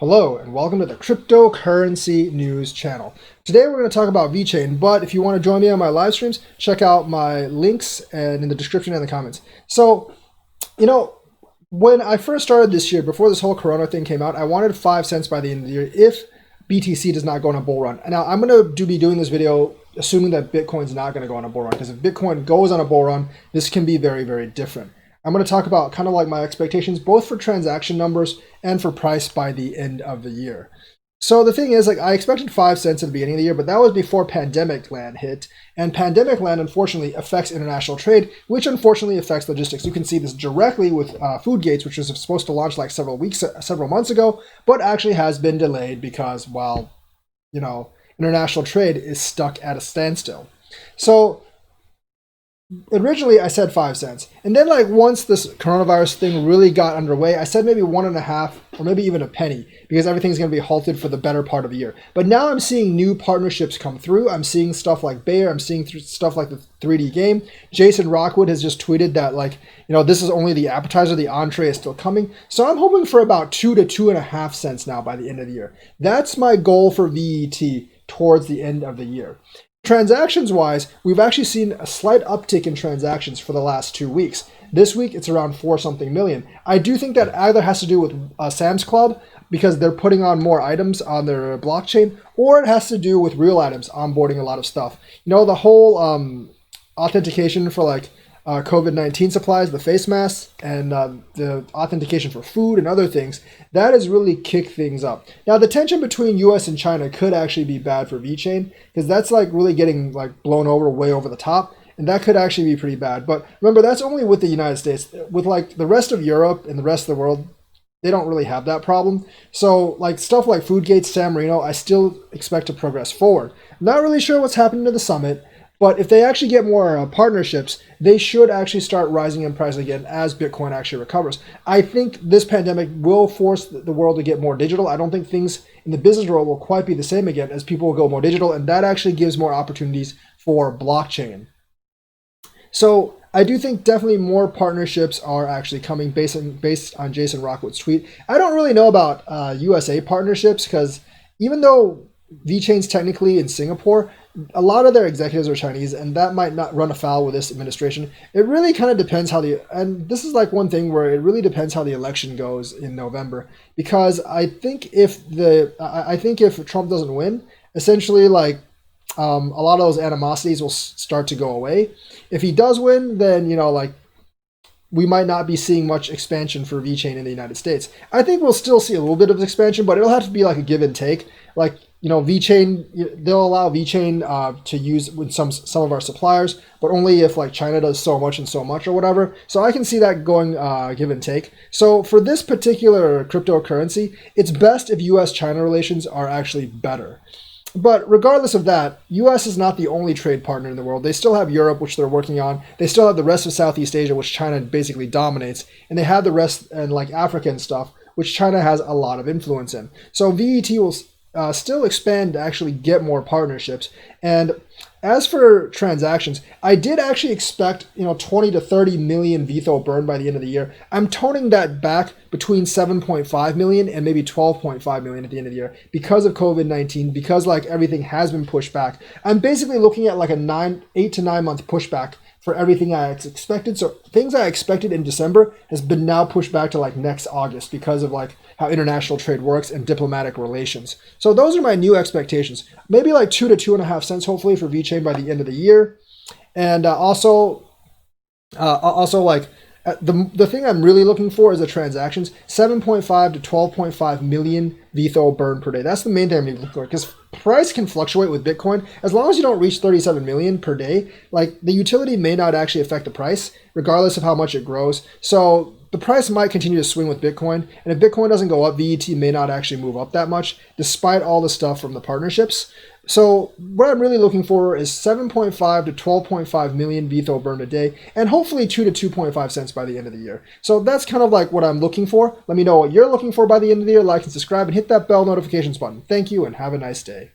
Hello and welcome to the Cryptocurrency News channel. Today we're going to talk about Vechain, but if you want to join me on my live streams, check out my links and in the description and the comments. So, when I first started this year, before this whole Corona thing came out, I wanted 5 cents by the end of the year if BTC does not go on a bull run. Now, I'm going to be doing this video assuming that Bitcoin's not going to go on a bull run, because if Bitcoin goes on a bull run, this can be very, very different. I'm going to talk about kind of like my expectations, both for transaction numbers and for price by the end of the year. So the thing is, I expected 5 cents at the beginning of the year, but that was before pandemic land hit. And pandemic land, unfortunately, affects international trade, which unfortunately affects logistics. You can see this directly with Food Gates, which was supposed to launch like several months ago, but actually has been delayed because, well, international trade is stuck at a standstill. So originally I said 5 cents, and then once this coronavirus thing really got underway, I said maybe 1.5 or maybe even a penny, because everything's going to be halted for the better part of the year. But now I'm seeing new partnerships come through. I'm seeing stuff like Bayer. I'm seeing stuff like the 3D game. Jason Rockwood has just tweeted that this is only the appetizer, the entree is still coming. So I'm hoping for about 2 to 2.5 cents now by the end of the year. That's my goal for VET towards the end of the year. Transactions wise, we've actually seen a slight uptick in transactions for the last 2 weeks. This week it's around 4-something million. I do think that either has to do with Sam's Club, because they're putting on more items on their blockchain, or it has to do with real items onboarding a lot of stuff. The whole authentication for COVID-19 supplies, the face masks, and the authentication for food and other things, that has really kicked things up. Now, the tension between US and China could actually be bad for Vechain, because that's really getting blown over way over the top, and that could actually be pretty bad. But remember, that's only with the United States. With the rest of Europe and the rest of the world, they don't really have that problem. So stuff like Food Gates, San Marino, I still expect to progress forward. I'm not really sure what's happening to the summit, but if they actually get more partnerships, they should actually start rising in price again as Bitcoin actually recovers. I think this pandemic will force the world to get more digital. I don't think things in the business world will quite be the same again, as people will go more digital, and that actually gives more opportunities for blockchain. So I do think definitely more partnerships are actually coming based on Jason Rockwood's tweet. I don't really know about USA partnerships, because even though Vechain's technically in Singapore, a lot of their executives are Chinese, and that might not run afoul with this administration. It really kind of depends and this is one thing where it really depends how the election goes in November, because I think if Trump doesn't win, essentially a lot of those animosities will start to go away. If he does win, then we might not be seeing much expansion for Vechain in the United States. I think we'll still see a little bit of expansion, but it'll have to be a give and take. Vechain, they'll allow Vechain to use with some of our suppliers, but only if China does so much and so much or whatever. So I can see that going give and take. So for this particular cryptocurrency, it's best if US-China relations are actually better. But regardless of that, US is not the only trade partner in the world. They still have Europe, which they're working on. They still have the rest of Southeast Asia, which China basically dominates. And they have the rest, and Africa and stuff, which China has a lot of influence in. So VET will still expand to actually get more partnerships. And as for transactions, I did actually expect 20 to 30 million vTHO burn by the end of the year. I'm toning that back between 7.5 million and maybe 12.5 million at the end of the year because of COVID-19, because everything has been pushed back. I'm basically looking at a 8 to 9 month pushback for everything I expected. So things I expected in December has been now pushed back to next August because of how international trade works and diplomatic relations. So those are my new expectations. Maybe 2 to 2.5 cents hopefully for Vechain by the end of the year. And also the thing I'm really looking for is the transactions. 7.5 to 12.5 million vTHO burn per day. That's the main thing I'm looking for, because price can fluctuate with Bitcoin. As long as you don't reach 37 million per day, the utility may not actually affect the price, regardless of how much it grows. So the price might continue to swing with Bitcoin, and if Bitcoin doesn't go up, VET may not actually move up that much, despite all the stuff from the partnerships. So what I'm really looking for is 7.5 to 12.5 million vTHO burned a day, and hopefully 2 to 2.5 cents by the end of the year. So that's kind of what I'm looking for. Let me know what you're looking for by the end of the year. Like and subscribe, and hit that bell notifications button. Thank you, and have a nice day.